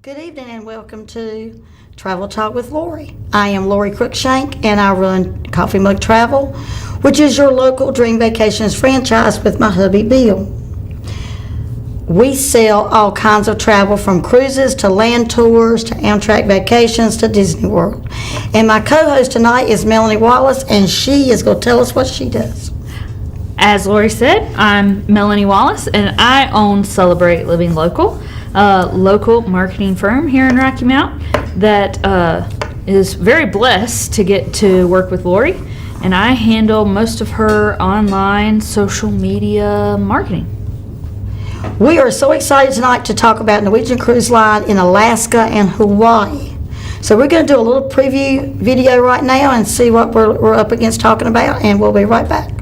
Good evening and welcome to Travel Talk with Lorie. I am Lorie Crookshank and I run Coffee Mug Travel, which is your local dream vacations franchise with my hubby Bill. We sell all kinds of travel from cruises to land tours to Amtrak vacations to Disney World. And my co-host tonight is Melanie Wallace and she is going to tell us what she does. As Lorie said, I'm Melanie Wallace and I own Celebrate Living Local, a local marketing firm here in Rocky Mount that is very blessed to get to work with Lorie, and I handle most of her online social media marketing. We are so excited tonight to talk about Norwegian Cruise Line in Alaska and Hawaii. So we're going to do a little preview video right now and see what we're up against talking about, and we'll be right back.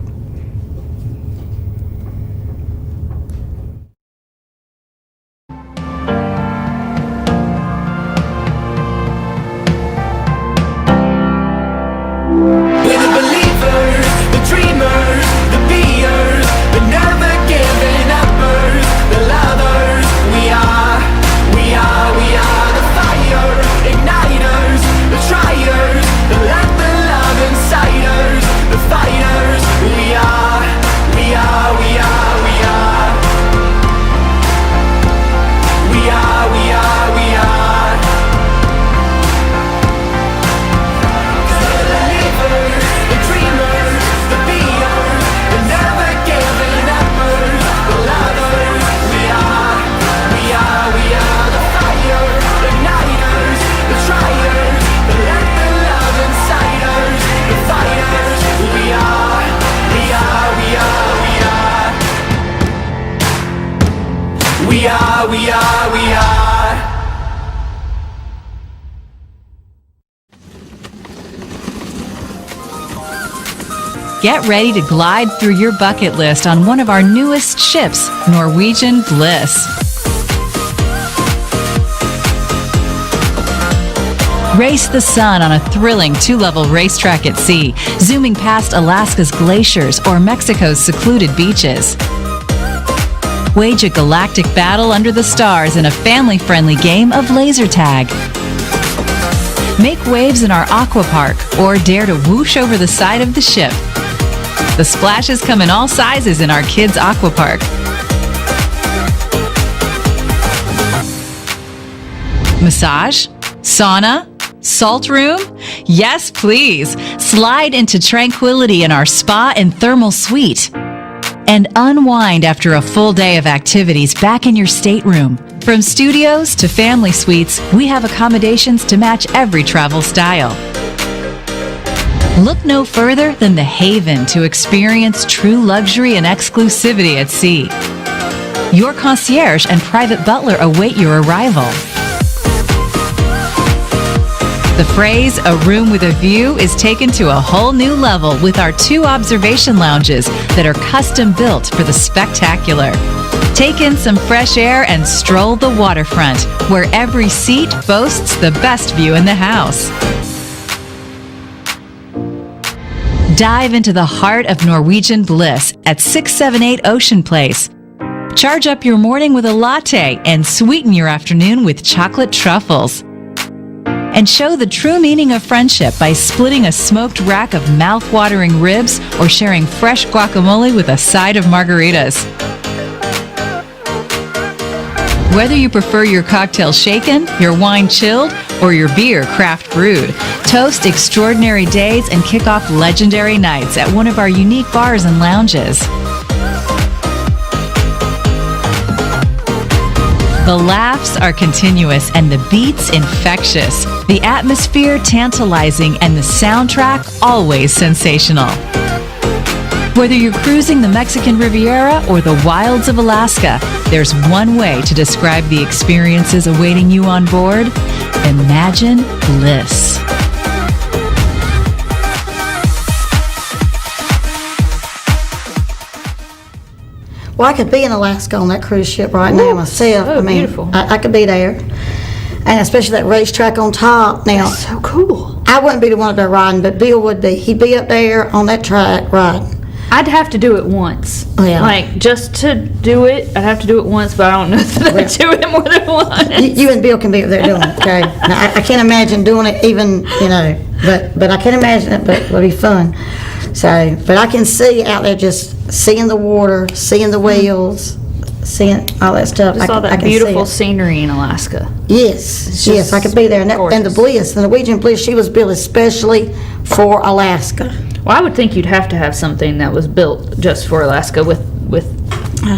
We are. Get ready to glide through your bucket list on one of our newest ships, Norwegian Bliss. Race the sun on a thrilling two-level racetrack at sea, zooming past Alaska's glaciers or Mexico's secluded beaches. Wage a galactic battle under the stars in a family-friendly game of laser tag. Make waves in our aqua park or dare to whoosh over the side of the ship. The splashes come in all sizes in our kids' aqua park. Massage? Sauna? Salt room? Yes, please. Slide into tranquility in our spa and thermal suite. And unwind after a full day of activities back in your stateroom. From studios to family suites, we have accommodations to match every travel style. Look no further than the haven to experience true luxury and exclusivity at sea. Your concierge and private butler await your arrival. The phrase, "a room with a view," is taken to a whole new level with our 2 observation lounges that are custom built for the spectacular. Take in some fresh air and stroll the waterfront, where every seat boasts the best view in the house. Dive into the heart of Norwegian Bliss at 678 Ocean Place. Charge up your morning with a latte and sweeten your afternoon with chocolate truffles. And show the true meaning of friendship by splitting a smoked rack of mouth-watering ribs or sharing fresh guacamole with a side of margaritas. Whether you prefer your cocktail shaken, your wine chilled, or your beer craft brewed, toast extraordinary days and kick off legendary nights at one of our unique bars and lounges. The laughs are continuous and the beats infectious, the atmosphere tantalizing, and the soundtrack always sensational. Whether you're cruising the Mexican Riviera or the wilds of Alaska, there's one way to describe the experiences awaiting you on board: imagine bliss. Well, I could be in Alaska on that cruise ship right now myself. So beautiful. I could be there. And especially that racetrack on top. Now, That's so cool. I wouldn't be the one up there riding, but Bill would be. He'd be up there on that track riding. I'd have to do it once. Oh, yeah. Like, just to do it, I'd have to do it once, but I don't know that I'd do it more than once. You and Bill can be up there doing it, okay? Now, I can't imagine doing it even, but I can imagine it, but it'll be fun. So, but I can see out there just seeing the water, seeing the whales, seeing all that stuff. Just all I that can see beautiful it. scenery in Alaska. Yes, just yes, I could be there. And the gorgeous. Bliss, the Norwegian Bliss, she was built especially for Alaska. Well, I would think you'd have to have something that was built just for Alaska with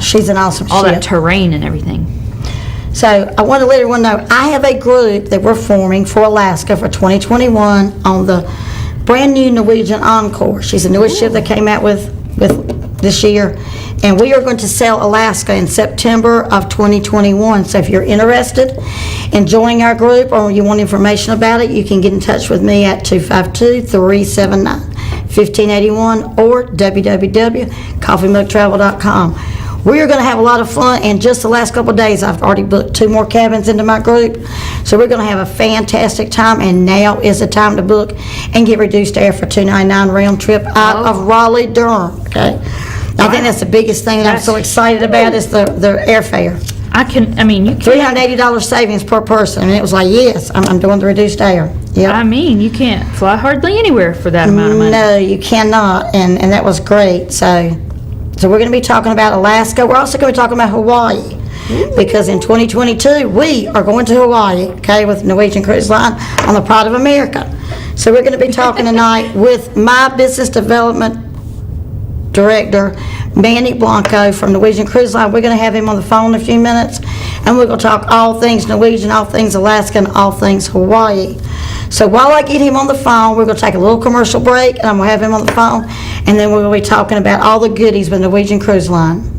She's an awesome all ship. that terrain and everything. So I want to let everyone know, I have a group that we're forming for Alaska for 2021 on the brand new Norwegian Encore. She's the newest ship that came out with this year. And we are going to sail Alaska in September of 2021. So if you're interested in joining our group or you want information about it, you can get in touch with me at 252-379-1581 or www.coffeemugtravel.com. We are going to have a lot of fun, and just the last couple of days, I've already booked 2 more cabins into my group. So we're going to have a fantastic time, and now is the time to book and get reduced air for $299 round trip out of Raleigh, Durham, okay? I think that's the biggest thing that I'm so excited about is the airfare. You can't. $380 savings per person, and it was like, yes, I'm doing the reduced air. Yep. You can't fly hardly anywhere for that amount of money. No, you cannot, and that was great. So we're going to be talking about Alaska. We're also going to be talking about Hawaii, because in 2022, we are going to Hawaii, okay, with Norwegian Cruise Line on the Pride of America. So we're going to be talking tonight with my business development director, Manny Blanco from Norwegian Cruise Line. We're going to have him on the phone in a few minutes, and we're going to talk all things Norwegian, all things Alaska, and all things Hawaii. So while I get him on the phone, we're going to take a little commercial break, and I'm going to have him on the phone, and then we're going to be talking about all the goodies with Norwegian Cruise Line.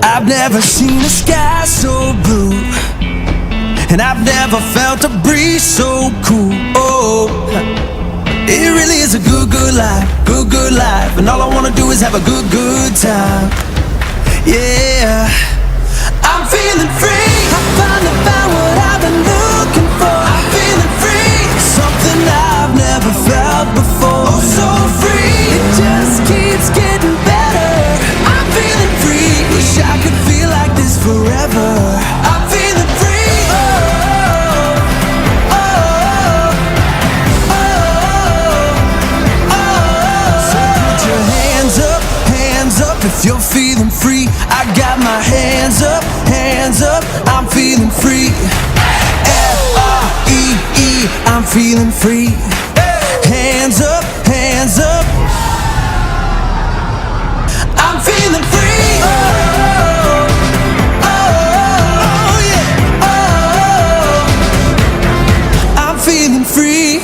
I've never seen a sky so blue, and I've never felt a breeze so cool. Oh, it really is a good, good life, and all I wanna do is have a good, good time. Yeah, I'm feeling free. I finally found what I've been looking for. I'm feeling free, something I've never felt before. Oh, so free, it just keeps getting better. I'm feeling free, wish I could feel like this forever. I'm feeling free. Oh, oh, oh, oh, oh. So put your hands up if you're feeling free. I got my hands up, I'm feeling free. F-R-E-E, I'm feeling free. Hands up, I'm feeling free. Oh, oh, oh, yeah. Oh, I'm feeling free.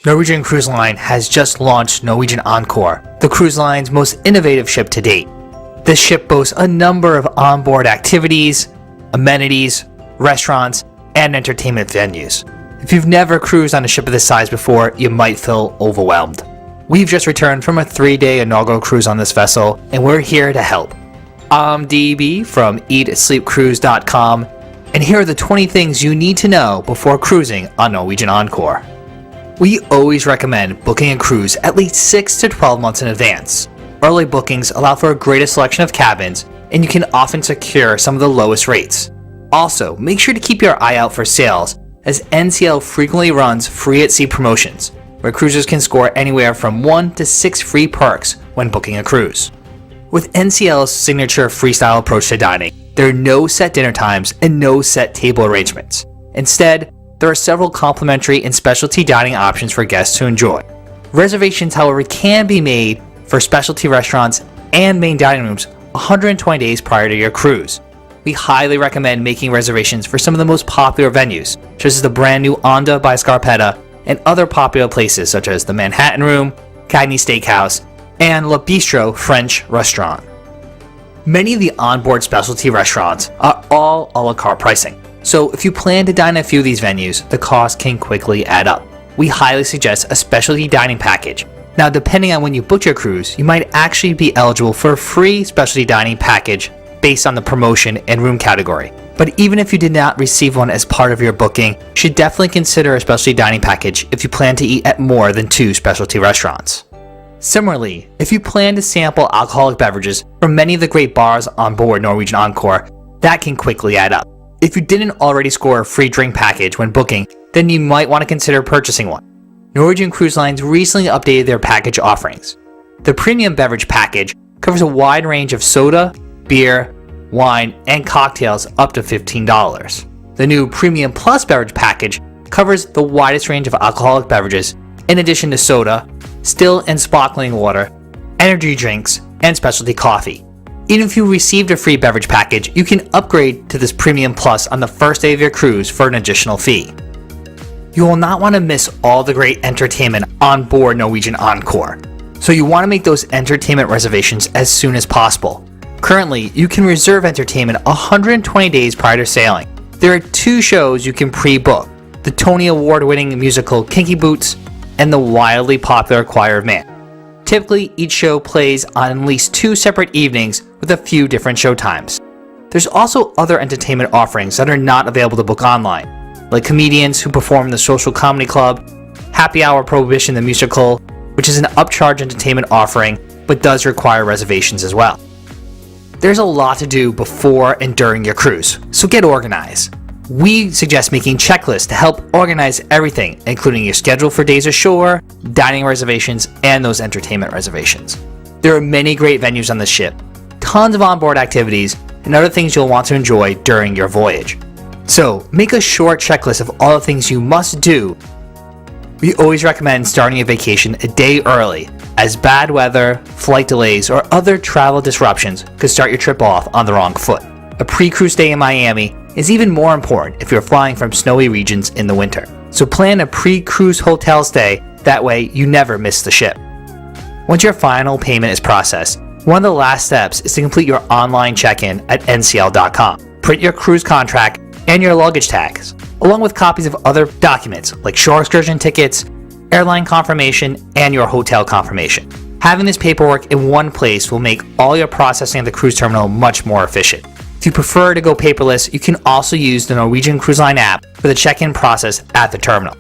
Norwegian Cruise Line has just launched Norwegian Encore, the cruise line's most innovative ship to date. This ship boasts a number of onboard activities, amenities, restaurants, and entertainment venues. If you've never cruised on a ship of this size before, you might feel overwhelmed. We've just returned from a 3-day inaugural cruise on this vessel, and we're here to help. I'm DB from EatSleepCruise.com, and here are the 20 things you need to know before cruising on Norwegian Encore. We always recommend booking a cruise at least 6 to 12 months in advance. Early bookings allow for a greater selection of cabins, and you can often secure some of the lowest rates. Also, make sure to keep your eye out for sales, as NCL frequently runs free at sea promotions, where cruisers can score anywhere from 1 to 6 free perks when booking a cruise. With NCL's signature freestyle approach to dining, there are no set dinner times and no set table arrangements. Instead, there are several complimentary and specialty dining options for guests to enjoy. Reservations, however, can be made for specialty restaurants and main dining rooms 120 days prior to your cruise. We highly recommend making reservations for some of the most popular venues, such as the brand new Onda by Scarpetta and other popular places such as the Manhattan Room, Cagney Steakhouse, and Le Bistro French restaurant. Many of the onboard specialty restaurants are all a la carte pricing, so if you plan to dine at a few of these venues, the cost can quickly add up. We highly suggest a specialty dining package. Now, depending on when you booked your cruise, you might actually be eligible for a free specialty dining package based on the promotion and room category. But even if you did not receive one as part of your booking, you should definitely consider a specialty dining package if you plan to eat at more than 2 specialty restaurants. Similarly, if you plan to sample alcoholic beverages from many of the great bars on board Norwegian Encore, that can quickly add up. If you didn't already score a free drink package when booking, then you might want to consider purchasing one. Norwegian Cruise Lines recently updated their package offerings. The premium beverage package covers a wide range of soda, beer, wine, and cocktails up to $15. The new Premium Plus beverage package covers the widest range of alcoholic beverages, in addition to soda, still and sparkling water, energy drinks, and specialty coffee. Even if you received a free beverage package, you can upgrade to this Premium Plus on the first day of your cruise for an additional fee. You will not want to miss all the great entertainment on board Norwegian Encore, so you want to make those entertainment reservations as soon as possible. Currently, you can reserve entertainment 120 days prior to sailing. There are 2 shows you can pre-book: the Tony Award-winning musical Kinky Boots and the wildly popular Choir of Man. Typically, each show plays on at least 2 separate evenings with a few different show times. There's also other entertainment offerings that are not available to book online, like comedians who perform in the Social Comedy Club, Happy Hour Prohibition the Musical, which is an upcharge entertainment offering but does require reservations as well. There's a lot to do before and during your cruise, so get organized. We suggest making checklists to help organize everything, including your schedule for days ashore, dining reservations, and those entertainment reservations. There are many great venues on the ship, tons of onboard activities, and other things you'll want to enjoy during your voyage. So, make a short checklist of all the things you must do. We always recommend starting a vacation a day early, as bad weather, flight delays, or other travel disruptions could start your trip off on the wrong foot. A pre-cruise stay in Miami is even more important if you're flying from snowy regions in the winter. So plan a pre-cruise hotel stay, that way you never miss the ship. Once your final payment is processed, one of the last steps is to complete your online check-in at ncl.com. Print your cruise contract and your luggage tags, along with copies of other documents like shore excursion tickets, airline confirmation, and your hotel confirmation. Having this paperwork in one place will make all your processing at the cruise terminal much more efficient. If you prefer to go paperless, you can also use the Norwegian Cruise Line app for the check-in process at the terminal.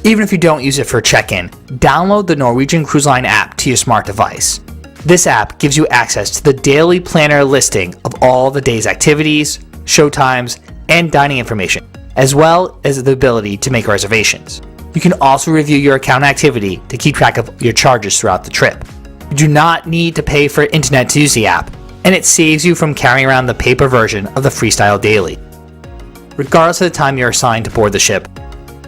Even if you don't use it for check-in, download the Norwegian Cruise Line app to your smart device. This app gives you access to the daily planner listing of all the day's activities, show times, and dining information, as well as the ability to make reservations. You can also review your account activity to keep track of your charges throughout the trip. You do not need to pay for internet to use the app, and it saves you from carrying around the paper version of the Freestyle Daily. Regardless of the time you're assigned to board the ship,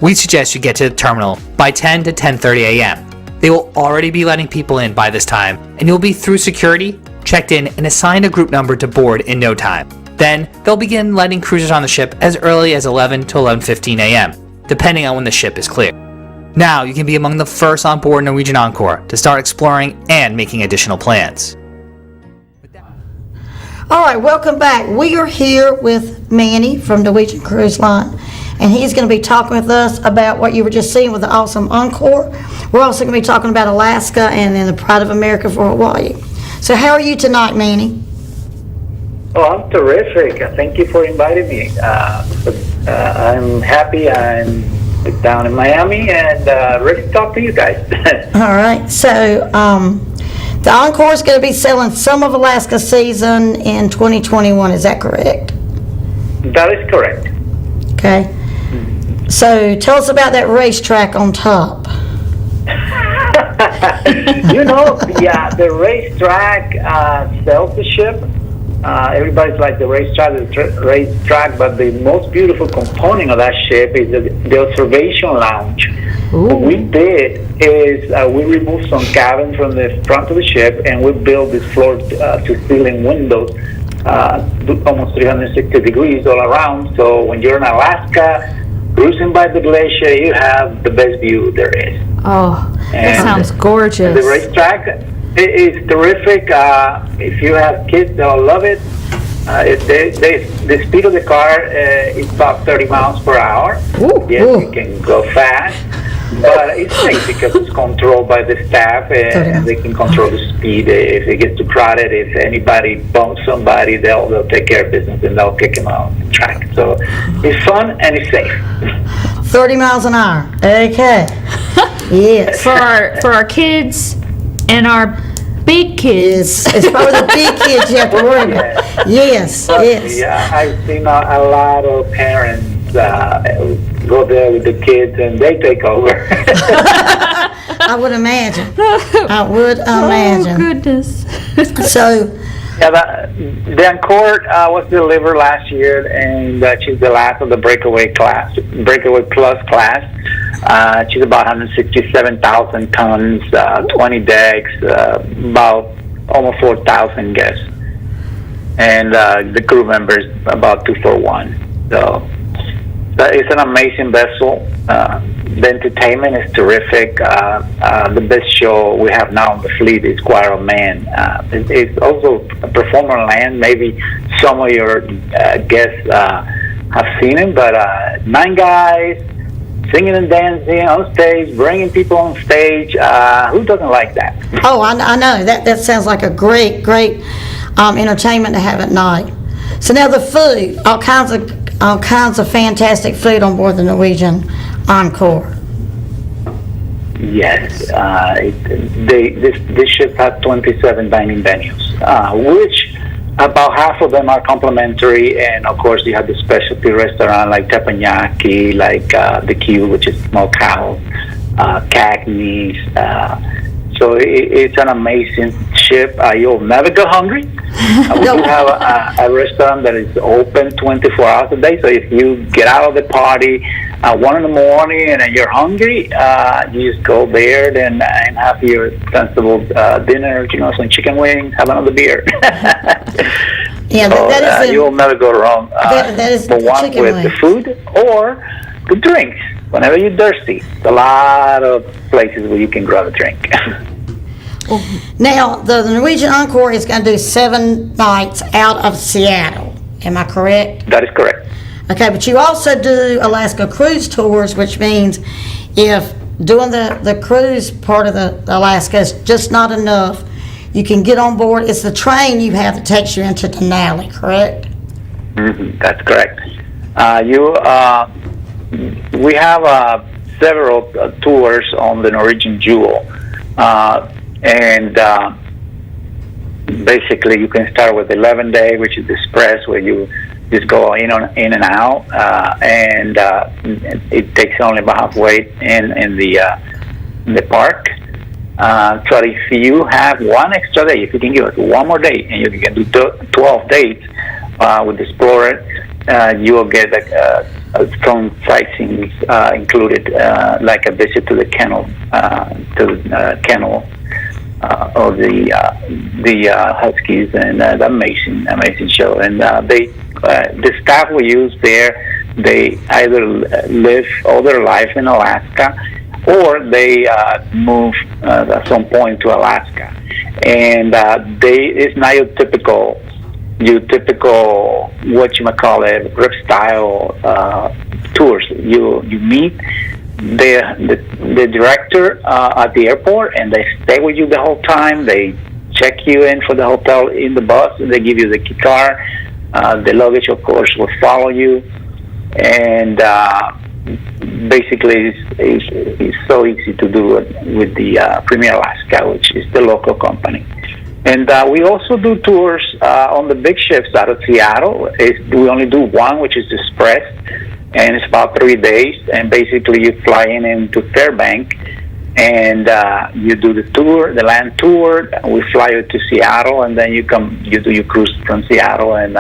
we suggest you get to the terminal by 10 to 10:30 a.m. They will already be letting people in by this time, and you'll be through security, checked in, and assigned a group number to board in no time. Then, they'll begin letting cruisers on the ship as early as 11 to 11:15 a.m., depending on when the ship is clear. Now, you can be among the first on board Norwegian Encore to start exploring and making additional plans. All right, welcome back. We are here with Manny from Norwegian Cruise Line, and he's going to be talking with us about what you were just seeing with the awesome Encore. We're also going to be talking about Alaska and then the Pride of America for Hawaii. So how are you tonight, Manny? Oh, I'm terrific. Thank you for inviting me. I'm happy. I'm down in Miami and ready to talk to you guys. All right, so the Encore is going to be selling some of Alaska season in 2021. Is that correct? That is correct. Okay. So tell us about that racetrack on top. The racetrack sells the ship. Everybody's like the racetrack, but the most beautiful component of that ship is the observation lounge. What we did is we removed some cabins from the front of the ship, and we built this floor-to-ceiling windows, almost 360 degrees all around. So when you're in Alaska, cruising by the glacier, you have the best view there is. Oh, that sounds gorgeous. The racetrack is terrific. If you have kids, they'll love it. The speed of the car is about 30 miles per hour. Yes, you can go fast, but it's safe because it's controlled by the staff, and they can control the speed. If it gets too crowded, if anybody bumps somebody, they'll take care of business and they'll kick them out the track. So it's fun and it's safe. 30 miles an hour. Okay. Yes. For our kids and our big kids. It's probably the big kids you have to worry about. Yes. Yeah, I've seen a lot of parents go there with the kids and they take over. I would imagine. Oh, goodness. So, the Encore was delivered last year, and she's the last of the Breakaway Plus class. She's about 167,000 tons, 20 decks, about almost 4,000 guests, and the crew members about 241. So it's an amazing vessel. The entertainment is terrific. The best show we have now on the fleet is Choir of Man. It's also a performer on land. Maybe some of your guests have seen him, but 9 guys singing and dancing on stage, bringing people on stage. Who doesn't like that? Oh, I know. That sounds like a great entertainment to have at night. So now the food, all kinds of fantastic food on board the Norwegian Encore. Yes, this ship has 27 dining venues, which about half of them are complimentary, and of course you have the specialty restaurant like teppanyaki, like the Q, which is smokehouse, Cagney's. So it's an amazing ship. You'll never go hungry. We have a restaurant that is open 24 hours a day. So if you get out of the party at 1 in the morning and you're hungry, you just go there and have your sensible dinner. Some chicken wings, have another beer. Yeah, that is. You'll never go wrong. That is for one chicken with wings. the food or the drinks. Whenever you're thirsty, there's a lot of places where you can grab a drink. Now, the Norwegian Encore is going to do 7 nights out of Seattle. Am I correct? That is correct. Okay, but you also do Alaska cruise tours, which means if doing the cruise part of the Alaska is just not enough, you can get on board. It's the train you have that takes you into Denali, correct? Mm-hmm, that's correct. We have several tours on the Norwegian Jewel. And basically, you can start with 11-day, which is the express, where you just go in and out, and it takes only about halfway in the park. So if you have one extra day, if you can give us one more day, and you can do 12 days with the Explorer, you will get some sightseeing included, like a visit to the kennel, of the Huskies, and amazing show. And the staff we use there, they either live all their life in Alaska, or they move at some point to Alaska. And it's not your typical rip style tours. You meet the director at the airport, and they stay with you the whole time. They check you in for the hotel in the bus, and they give you the key card. The luggage, of course, will follow you, and basically it's so easy to do it with the Premier Alaska, which is the local company. And we also do tours on the big ships out of Seattle. We only do one, which is the Express. and it's about 3 days. And basically, you fly in into Fairbanks, and you do the tour, the land tour. We fly you to Seattle, and then you do your cruise from Seattle, and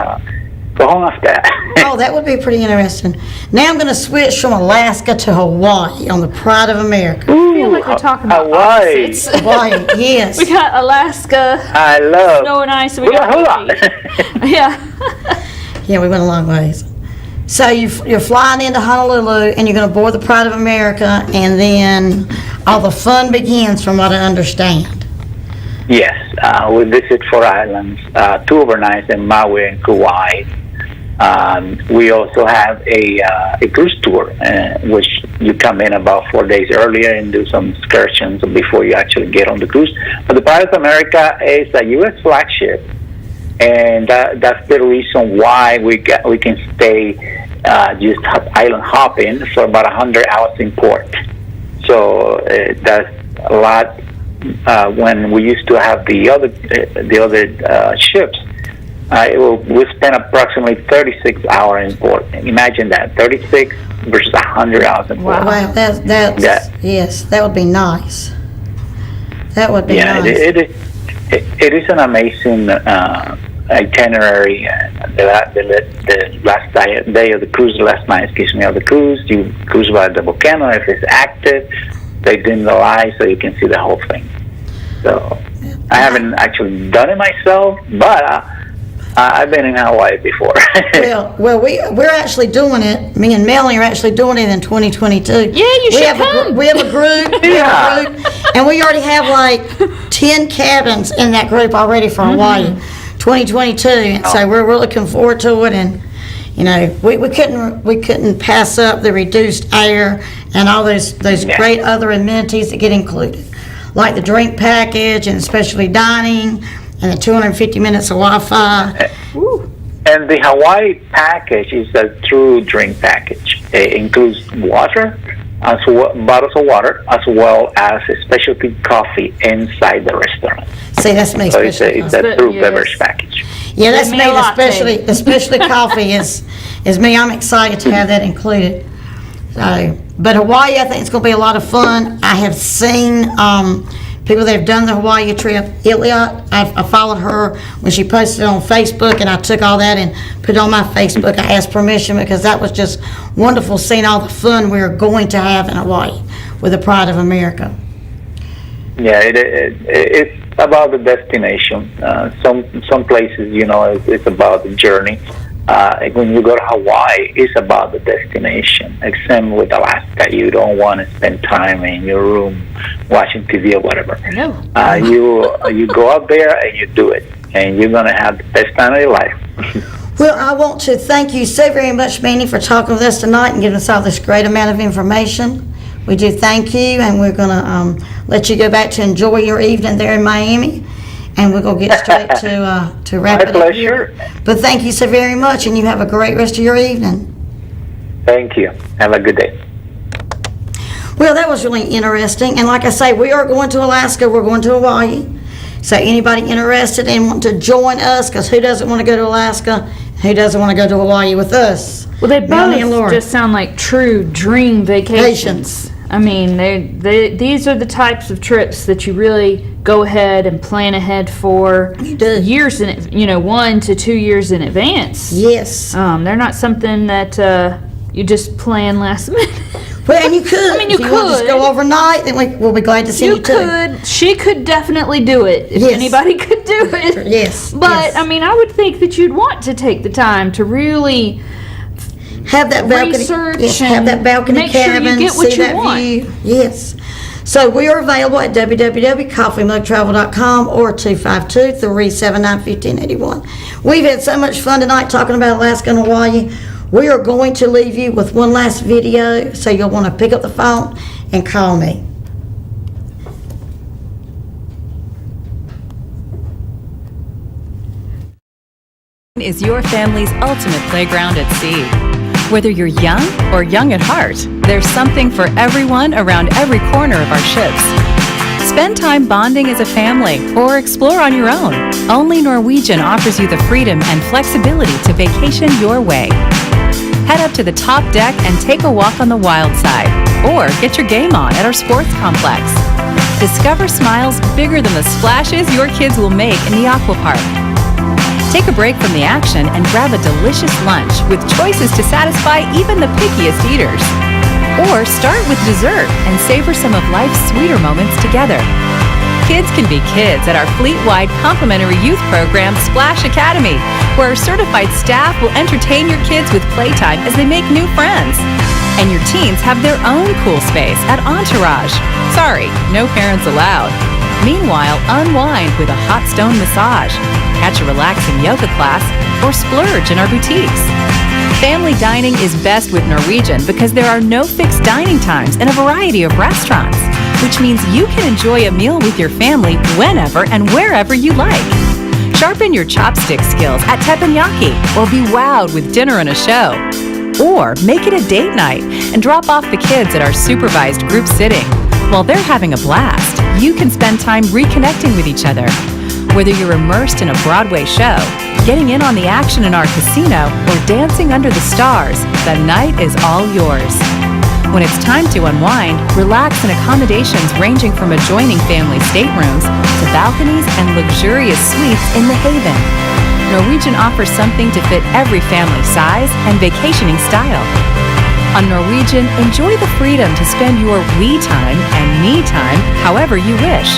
go home after that. Oh, that would be pretty interesting. Now I'm going to switch from Alaska to Hawaii on the Pride of America. I feel like we're talking about Hawaii. opposites. Hawaii, yes. We got Alaska, I love. snow and ice, and we got Hold on. Hawaii. Yeah. Yeah, we went a long ways. So you're flying into Honolulu, and you're going to board the Pride of America, and then all the fun begins, from what I understand. Yes, we visit 4 islands, 2 overnights in Maui and Kauai. We also have a cruise tour, which you come in about 4 days earlier and do some excursions before you actually get on the cruise. But the Pride of America is a U.S. flagship, and that's the reason why we can stay just island hopping for about 100 hours in port. So that's a lot. When we used to have the other ships, we spent approximately 36 hours in port. Imagine that, 36 versus 100 hours in port. Wow, yes, that would be nice. That would be Yeah, nice. it is an amazing itinerary. The last day of the cruise, last night, of the cruise, you cruise by the volcano. If it's active, they dim the lights so you can see the whole thing. So I haven't actually done it myself, but I've been in Hawaii before. Well, we're actually doing it. Me and Melanie are actually doing it in 2022. Yeah, you should come. We have a group. And we already have like 10 cabins in that group already for Hawaii, 2022. And so we're looking forward to it. And we couldn't pass up the reduced air and all those great other amenities that get included, like the drink package and especially dining and the 250 minutes of Wi-Fi. And the Hawaii package is a true drink package. It includes water, bottles of water, as well as a specialty coffee inside the restaurant. See, that's me. So it's a true Yes. beverage package. Yeah, that's Give me. me a latte. Especially coffee is me. I'm excited to have that included. So, but Hawaii, I think it's going to be a lot of fun. I have seen people that have done the Hawaii trip. Iliot, I followed her when she posted it on Facebook, and I took all that and put it on my Facebook. I asked permission because that was just wonderful seeing all the fun we're going to have in Hawaii with the Pride of America. Yeah, it's about the destination. Some places, it's about the journey. When you go to Hawaii, it's about the destination. Except with Alaska, you don't want to spend time in your room watching TV or whatever. No. You go out there and you do it, and you're gonna have the best time of your life. Well, I want to thank you so very much, Manny, for talking with us tonight and giving us all this great amount of information. We do thank you, and we're going to let you go back to enjoy your evening there in Miami, and we're going to get straight to wrap My it up here. pleasure. But thank you so very much, and you have a great rest of your evening. Thank you. Have a good day. Well, that was really interesting, and like I say, we are going to Alaska, we're going to Hawaii. So anybody interested and want to join us, because who doesn't want to go to Alaska? Who doesn't want to go to Hawaii with us? Well, they Melanie and both Laura. just sound like true dream vacations. I mean, these are the types of trips that you really go ahead and plan ahead for years in, 1 to 2 years in advance. Yes. They're not something that you just plan last minute. Well, and you could. I mean, you if you want to just could. go overnight, then we'll be glad to see you, You too. could. She could definitely do it if Yes. anybody could do it. Yes, But yes. I mean, I would think that you'd want to take the time to really Have that balcony. research Yes, have that and balcony make sure you cabin. get what see you that want. view. Yes. So we are available at www.coffeemugtravel.com or 252-379-1581. We've had so much fun tonight talking about Alaska and Hawaii. We are going to leave you with one last video, so you'll want to pick up the phone and call me. Is your family's ultimate playground at sea. Whether you're young or young at heart, there's something for everyone around every corner of our ships. Spend time bonding as a family or explore on your own. Only Norwegian offers you the freedom and flexibility to vacation your way. Head up to the top deck and take a walk on the wild side, or get your game on at our sports complex. Discover smiles bigger than the splashes your kids will make in the aqua park. Take a break from the action and grab a delicious lunch with choices to satisfy even the pickiest eaters. Or start with dessert and savor some of life's sweeter moments together. Kids can be kids at our fleet-wide complimentary youth program, Splash Academy, where our certified staff will entertain your kids with playtime as they make new friends. And your teens have their own cool space at Entourage. Sorry, no parents allowed. Meanwhile, unwind with a hot stone massage, catch a relaxing yoga class, or splurge in our boutiques. Family dining is best with Norwegian because there are no fixed dining times in a variety of restaurants, which means you can enjoy a meal with your family whenever and wherever you like. Sharpen your chopstick skills at teppanyaki or be wowed with dinner and a show. Or make it a date night and drop off the kids at our supervised group sitting. While they're having a blast, you can spend time reconnecting with each other. Whether you're immersed in a Broadway show, getting in on the action in our casino, or dancing under the stars, the night is all yours. When it's time to unwind, relax in accommodations ranging from adjoining family staterooms to balconies and luxurious suites in the Haven. Norwegian offers something to fit every family size and vacationing style. On Norwegian, enjoy the freedom to spend your we time and me time however you wish.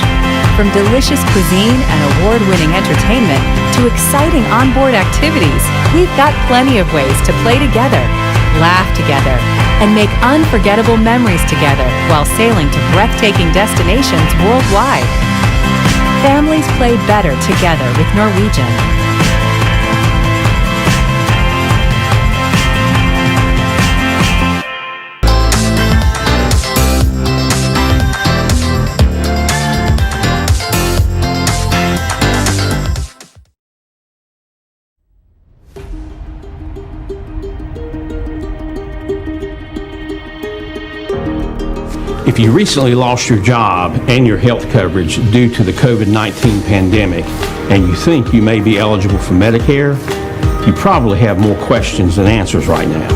From delicious cuisine and award-winning entertainment to exciting onboard activities, we've got plenty of ways to play together, laugh together, and make unforgettable memories together while sailing to breathtaking destinations worldwide. Families play better together with Norwegian. If you recently lost your job and your health coverage due to the COVID-19 pandemic and you think you may be eligible for Medicare, you probably have more questions than answers right now.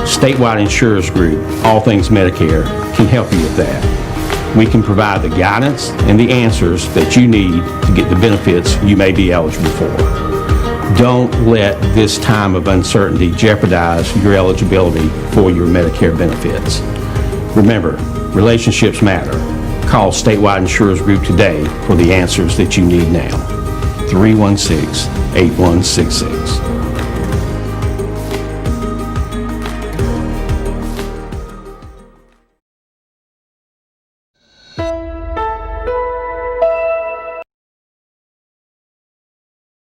Statewide Insurers Group, All Things Medicare, can help you with that. We can provide the guidance and the answers that you need to get the benefits you may be eligible for. Don't let this time of uncertainty jeopardize your eligibility for your Medicare benefits. Remember, relationships matter. Call Statewide Insurers Group today for the answers that you need now. 316-8166.